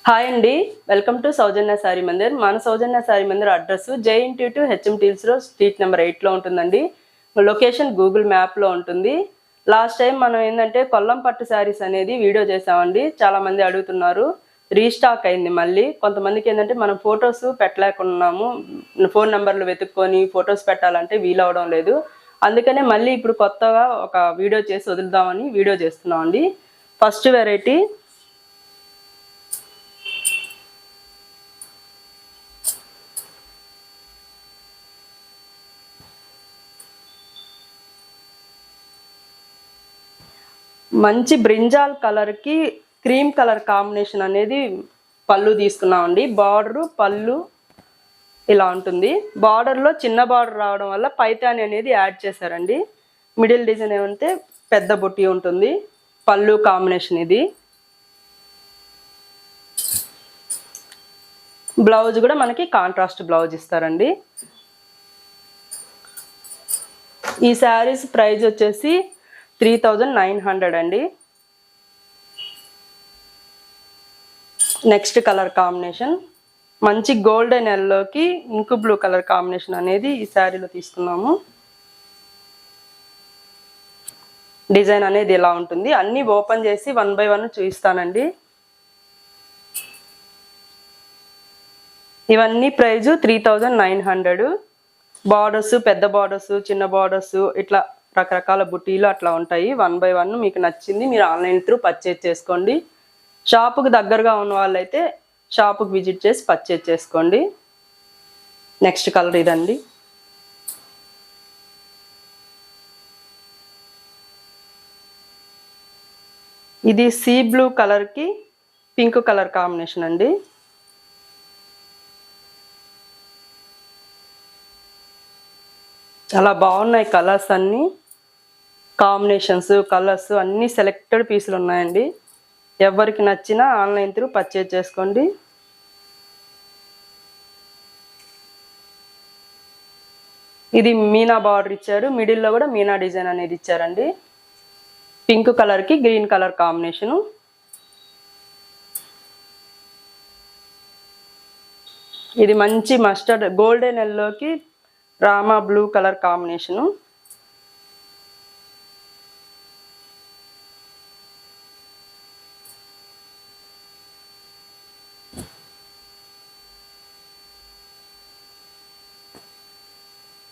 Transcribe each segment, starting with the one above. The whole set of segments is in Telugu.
హాయ్ అండి, వెల్కమ్ టు సౌజన్య శారీ మందిర్. మన Sowjanya sari Mandir address JNT2 HMTs road street number 8లో ఉంటుందండి. లొకేషన్ గూగుల్ మ్యాప్లో ఉంటుంది. లాస్ట్ టైం మనం ఏంటంటే కొల్లం పట్టు శారీస్ అనేది వీడియో చేసామండి. చాలా మంది అడుగుతున్నారు, రీస్టాక్ అయింది. మళ్ళీ కొంతమందికి ఏంటంటే మనం ఫొటోస్ పెట్టలేకున్నాము, ఫోన్ నెంబర్లు వెతుక్కొని ఫొటోస్ పెట్టాలంటే వీలవడం లేదు. అందుకనే మళ్ళీ ఇప్పుడు కొత్తగా ఒక వీడియో చేసి వదులుదామని వీడియో చేస్తున్నాం అండి. ఫస్ట్ వెరైటీ మంచి బ్రింజాల్ కలర్కి క్రీమ్ కలర్ కాంబినేషన్ అనేది పళ్ళు తీసుకున్నామండి. బార్డరు పళ్ళు ఇలా ఉంటుంది. బార్డర్లో చిన్న బార్డర్ రావడం వల్ల పైతాని అనేది యాడ్ చేశారండి. మిడిల్ డిజైన్ ఏమంటే పెద్ద బుట్టి ఉంటుంది. పళ్ళు కాంబినేషన్ ఇది. బ్లౌజ్ కూడా మనకి కాంట్రాస్ట్ బ్లౌజ్ ఇస్తారండి. ఈ శారీస్ ప్రైస్ వచ్చేసి 3900 అండి. నెక్స్ట్ కలర్ కాంబినేషన్ మంచి గోల్డెన్ ఎల్లోకి ఇంకు బ్లూ కలర్ కాంబినేషన్ అనేది ఈ శారీలో తీసుకున్నాము. డిజైన్ అనేది ఇలా ఉంటుంది. అన్నీ ఓపెన్ చేసి 1 by 1 చూపిస్తానండి. ఇవన్నీ ప్రైజు 3900. బార్డర్స్, పెద్ద బార్డర్స్, చిన్న బార్డర్స్, ఇట్లా రకరకాల బుటీలు అట్లా ఉంటాయి. 1 by 1 మీకు నచ్చింది మీరు ఆన్లైన్ త్రూ పర్చేజ్ చేసుకోండి. షాపుకి దగ్గరగా ఉన్న వాళ్ళైతే షాపుకి విజిట్ చేసి పర్చేజ్ చేసుకోండి. నెక్స్ట్ కలర్ ఇదండి. ఇది సీ బ్లూ కలర్కి పింక్ కలర్ కాంబినేషన్ అండి. చాలా బాగున్నాయి కలర్స్ అన్నీ, కాంబినేషన్స్, కలర్స్ అన్నీ సెలెక్టెడ్ పీసులు ఉన్నాయండి. ఎవరికి నచ్చినా ఆన్లైన్ త్రూ పర్చేజ్ చేసుకోండి. ఇది మీనా బార్డర్ ఇచ్చారు, మిడిల్లో కూడా మీనా డిజైన్ అనేది ఇచ్చారండి. పింక్ కలర్కి గ్రీన్ కలర్ కాంబినేషను. ఇది మంచి మస్టర్డ్ గోల్డెన్ ఎల్లోకి రామా బ్లూ కలర్ కాంబినేషను.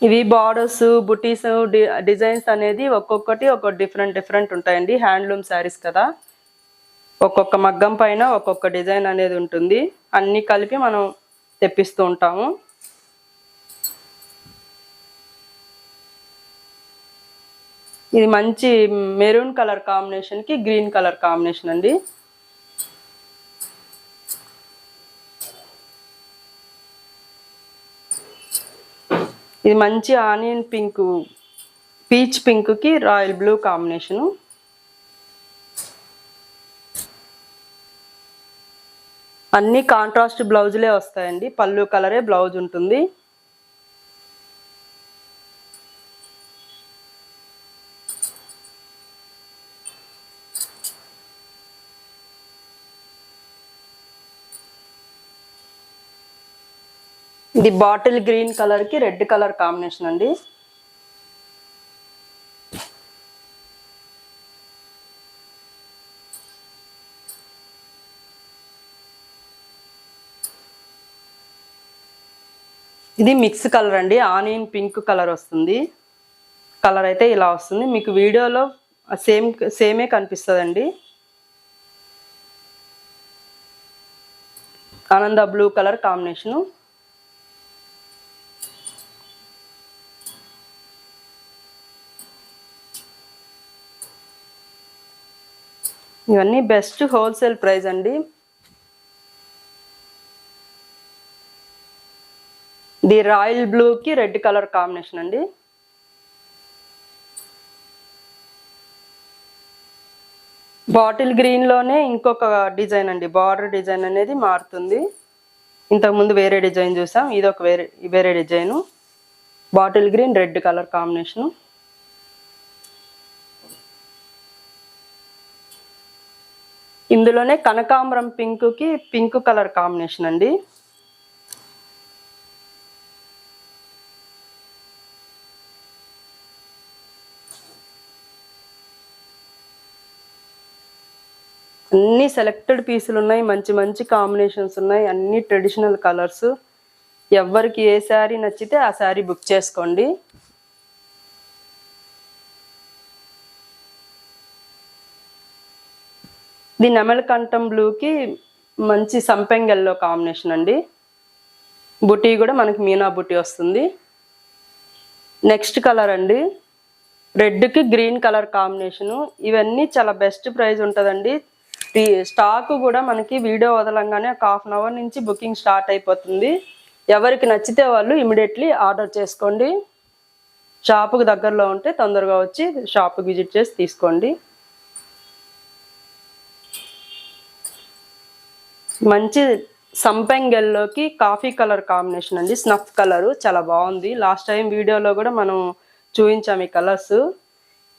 ఇవి బార్డర్స్, బుటీస్, డిజైన్స్ అనేది ఒక్కొక్కటి ఒక్కొక్క డిఫరెంట్ ఉంటాయండి. హ్యాండ్లూమ్ శారీస్ కదా, ఒక్కొక్క మగ్గం పైన ఒక్కొక్క డిజైన్ అనేది ఉంటుంది. అన్నీ కలిపి మనం తెప్పిస్తూ ఉంటాము. ఇది మంచి మెరూన్ కలర్ కాంబినేషన్కి గ్రీన్ కలర్ కాంబినేషన్ అండి. ఇది మంచి ఆనియన్ పింక్, పీచ్ పింక్కి రాయల్ బ్లూ కాంబినేషను. అన్ని కాంట్రాస్ట్ బ్లౌజులే వస్తాయండి. పళ్ళు కలరే బ్లౌజ్ ఉంటుంది. ఇది బాటిల్ గ్రీన్ కలర్కి రెడ్ కలర్ కాంబినేషన్ అండి. ఇది మిక్స్ కలర్ అండి, ఆనియన్ పింక్ కలర్ వస్తుంది. కలర్ అయితే ఇలా వస్తుంది. మీకు వీడియోలో సేమే కనిపిస్తుందండి. ఆనంద బ్లూ కలర్ కాంబినేషను. ఇవన్నీ బెస్ట్ హోల్సేల్ ప్రైస్ అండి. ఇది రాయల్ బ్లూకి రెడ్ కలర్ కాంబినేషన్ అండి. బాటిల్ గ్రీన్లోనే ఇంకొక డిజైన్ అండి. బార్డర్ డిజైన్ అనేది మారుతుంది. ఇంతకుముందు వేరే డిజైన్ చూసాం, ఇది ఒక వేరే design. Bottle green red colour combination. ఇందులోనే కనకాంబరం పింక్కి పింక్ కలర్ కాంబినేషన్ అండి. అన్ని సెలెక్టెడ్ పీసులు ఉన్నాయి, మంచి మంచి కాంబినేషన్స్ ఉన్నాయి, అన్ని ట్రెడిషనల్ కలర్స్. ఎవరికి ఏ శారీ నచ్చితే ఆ శారీ బుక్ చేసుకోండి. ఇది నెమలికంఠం బ్లూకి మంచి సంపెంగ్ ఎల్లో కాంబినేషన్ అండి. బుటీ కూడా మనకి మీనా బుటీ వస్తుంది. నెక్స్ట్ కలర్ అండి, రెడ్కి గ్రీన్ కలర్ కాంబినేషను. ఇవన్నీ చాలా బెస్ట్ ప్రైస్ ఉంటుందండి. స్టాక్ కూడా మనకి వీడియో వదలంగానే ఒక హాఫ్ అన్ అవర్ నుంచి బుకింగ్ స్టార్ట్ అయిపోతుంది. ఎవరికి నచ్చితే వాళ్ళు ఇమీడియట్లీ ఆర్డర్ చేసుకోండి. షాపుకి దగ్గరలో ఉంటే తొందరగా వచ్చి షాప్కి విజిట్ చేసి తీసుకోండి. మంచి సంపెంగ్ ఎల్లోకి కాఫీ కలర్ కాంబినేషన్ అండి, స్నఫ్ కలరు చాలా బాగుంది. లాస్ట్ టైం వీడియోలో కూడా మనం చూపించాము ఈ కలర్స్.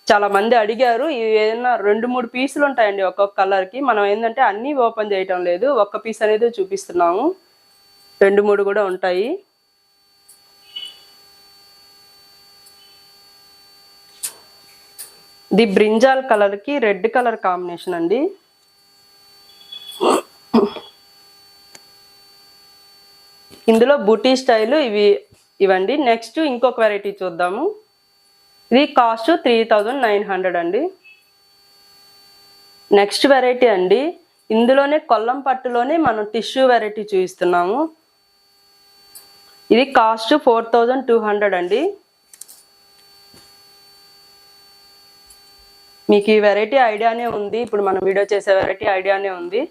చాలా మంది అడిగారు. ఇవి ఏదైనా 2-3 పీసులు ఉంటాయండి ఒక్కొక్క కలర్కి. మనం ఏంటంటే అన్నీ ఓపెన్ చేయటం లేదు, ఒక్క పీస్ అనేది చూపిస్తున్నాము. 2-3 కూడా ఉంటాయి. ఇది బ్రింజాల్ కలర్కి రెడ్ కలర్ కాంబినేషన్ అండి. ఇందులో బుటీ స్టైల్ ఇవండి. నెక్స్ట్ ఇంకొక వెరైటీ చూద్దాము. ఇది కాస్ట్ 3900 అండి. నెక్స్ట్ వెరైటీ అండి, ఇందులోనే కొల్లం పట్టులోనే మనం టిష్యూ వెరైటీ చూపిస్తున్నాము. ఇది కాస్ట్ 4200 అండి. మీకు ఈ వెరైటీ ఐడియానే ఉంది, ఇప్పుడు మనం వీడియో చేసే వెరైటీ ఐడియానే ఉంది.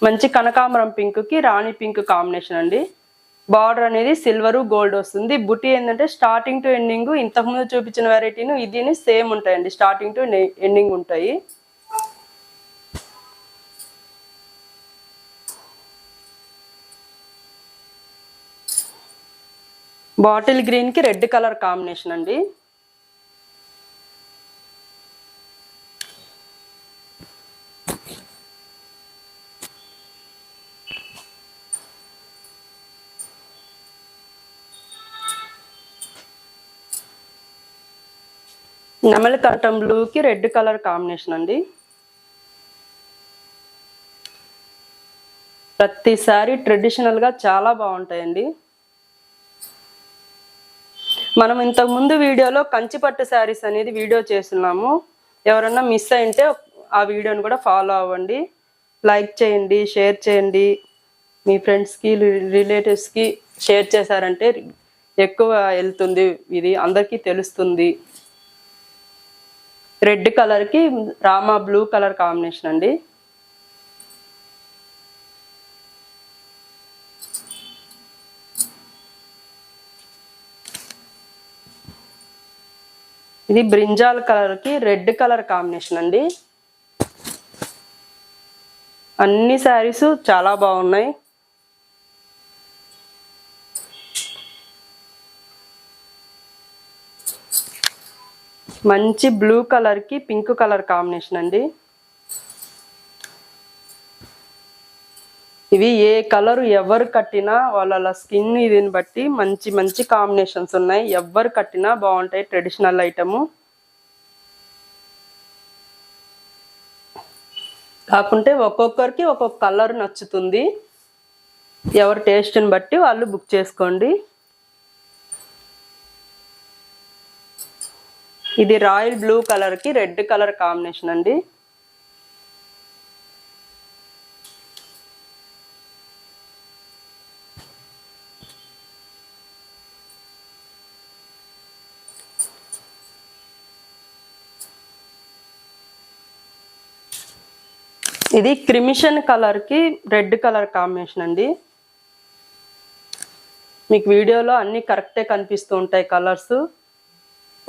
మంచి కనకాంబరం పింక్కి రాణి పింక్ కాంబినేషన్ అండి. బార్డర్ అనేది సిల్వరు గోల్డ్ వస్తుంది. బుటీ ఏంటంటే స్టార్టింగ్ టు ఎండింగ్ ఇంతకుముందు చూపించిన వెరైటీను ఇది సేమ్ ఉంటాయండి, స్టార్టింగ్ టు ఎండింగ్ ఉంటాయి. బాటిల్ గ్రీన్కి రెడ్ కలర్ కాంబినేషన్ అండి. నెమలికంఠం బ్లూకి రెడ్ కలర్ కాంబినేషన్ అండి. ప్రతిసారి ట్రెడిషనల్గా చాలా బాగుంటాయండి. మనం ఇంతకుముందు వీడియోలో కంచిపట్టు శారీస్ అనేది వీడియో చేస్తున్నాము. ఎవరన్నా మిస్ అయింటే ఆ వీడియోని కూడా ఫాలో అవ్వండి, లైక్ చేయండి, షేర్ చేయండి. మీ ఫ్రెండ్స్కి రిలేటివ్స్కి షేర్ చేశారంటే ఎక్కువ వెళ్తుంది, ఇది అందరికీ తెలుస్తుంది. రెడ్ కలర్కి రామా బ్లూ కలర్ కాంబినేషన్ అండి. ఇది బ్రింజాల్ కలర్కి రెడ్ కలర్ కాంబినేషన్ అండి. అన్ని శారీస్ చాలా బాగున్నాయి. మంచి బ్లూ కలర్కి పింక్ కలర్ కాంబినేషన్ అండి. ఇవి ఏ కలర్ ఎవరు కట్టినా వాళ్ళ స్కిన్ ఇదిని బట్టి మంచి మంచి కాంబినేషన్స్ ఉన్నాయి. ఎవరు కట్టినా బాగుంటాయి. ట్రెడిషనల్ ఐటము కాకుంటే ఒక్కొక్కరికి ఒక్కొక్క కలర్ నచ్చుతుంది. ఎవరి టేస్ట్ని బట్టి వాళ్ళు బుక్ చేసుకోండి. ఇది రాయల్ బ్లూ కలర్కి రెడ్ కలర్ కాంబినేషన్ అండి. ఇది క్రిమిషన్ కలర్కి రెడ్ కలర్ కాంబినేషన్ అండి. మీకు వీడియోలో అన్నీ కరెక్టే కనిపిస్తూ ఉంటాయి కలర్స్.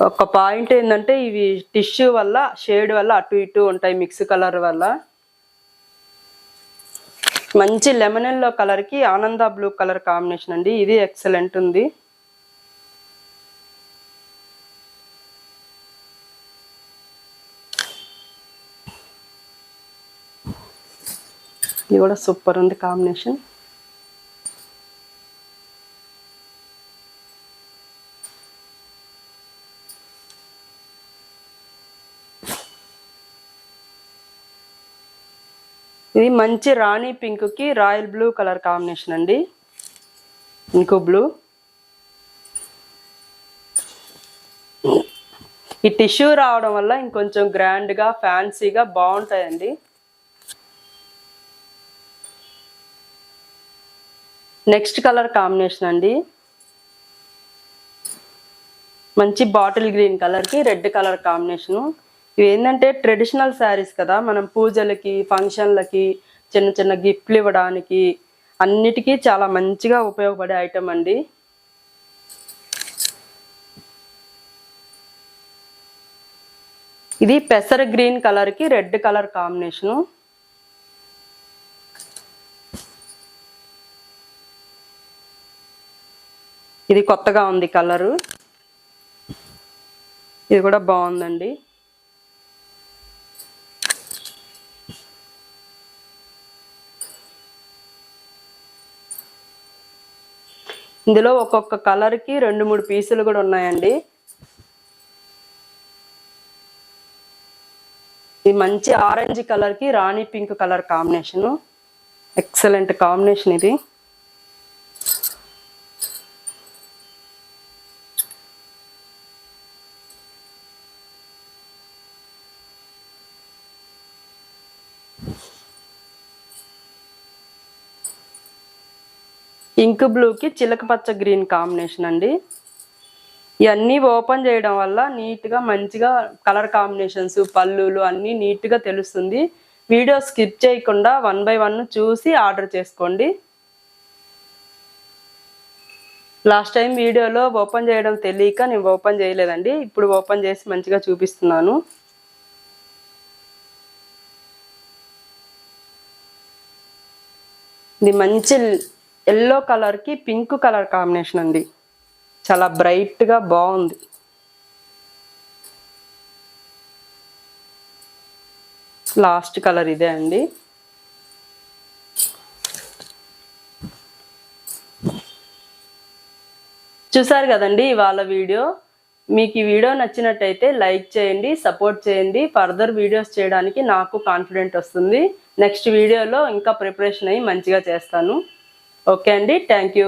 ఒక పాయింట్ ఏంటంటే ఇవి టిష్యూ వల్ల షేడ్ వల్ల అటు ఇటు ఉంటాయి, మిక్స్ కలర్ వల్ల. మంచి లెమన్ ఎల్లో కలర్కి ఆనంద బ్లూ కలర్ కాంబినేషన్ అండి. ఇది ఎక్సలెంట్ ఉంది. ఇది కూడా సూపర్ ఉంది కాంబినేషన్. ఇది మంచి రాణి పింక్కి రాయల్ బ్లూ కలర్ కాంబినేషన్ అండి. ఇంకో బ్లూ. ఈ టిష్యూ రావడం వల్ల ఇంకొంచెం గ్రాండ్గా ఫ్యాన్సీగా బాగుంటాయండి. నెక్స్ట్ కలర్ కాంబినేషన్ అండి. మంచి బాటిల్ గ్రీన్ కలర్కి రెడ్ కలర్ కాంబినేషను. ఇవి ఏంటంటే ట్రెడిషనల్ శారీస్ కదా, మనం పూజలకి ఫంక్షన్లకి చిన్న చిన్న గిఫ్ట్లు ఇవ్వడానికి అన్నిటికీ చాలా మంచిగా ఉపయోగపడే ఐటమ్ అండి. ఇది పెసర గ్రీన్ కలర్కి రెడ్ కలర్ కాంబినేషను. ఇది కొత్తగా ఉంది కలరు. ఇది కూడా బాగుందండి. ఇందులో ఒక్కొక్క కలర్కి 2-3 పీసులు కూడా ఉన్నాయండి. ఇది మంచి ఆరెంజ్ కలర్కి rani pink colour combination. Excellent combination ఇది. ఇంక్ బ్లూకి చిలక పచ్చ గ్రీన్ కాంబినేషన్ అండి. ఇవన్నీ ఓపెన్ చేయడం వల్ల నీట్గా మంచిగా కలర్ కాంబినేషన్స్ పళ్ళులు అన్నీ నీట్గా తెలుస్తుంది. వీడియో స్కిప్ చేయకుండా 1 by 1 చూసి ఆర్డర్ చేసుకోండి. లాస్ట్ టైం వీడియోలో ఓపెన్ చేయడం తెలియక నేను ఓపెన్ చేయలేదండి. ఇప్పుడు ఓపెన్ చేసి మంచిగా చూపిస్తున్నాను. ఇది మంచి ఎల్లో కలర్కి పింక్ కలర్ కాంబినేషన్ అండి. చాలా బ్రైట్గా బాగుంది. లాస్ట్ కలర్ ఇదే అండి. చూసారు కదండి ఇవాళ వీడియో. మీకు ఈ వీడియో నచ్చినట్టయితే లైక్ చేయండి, సపోర్ట్ చేయండి. ఫర్దర్ వీడియోస్ చేయడానికి నాకు కాన్ఫిడెంట్ వస్తుంది. నెక్స్ట్ వీడియోలో ఇంకా ప్రిపరేషన్ అయ్యి మంచిగా చేస్తాను. ఓకే అండి, థ్యాంక్ యూ.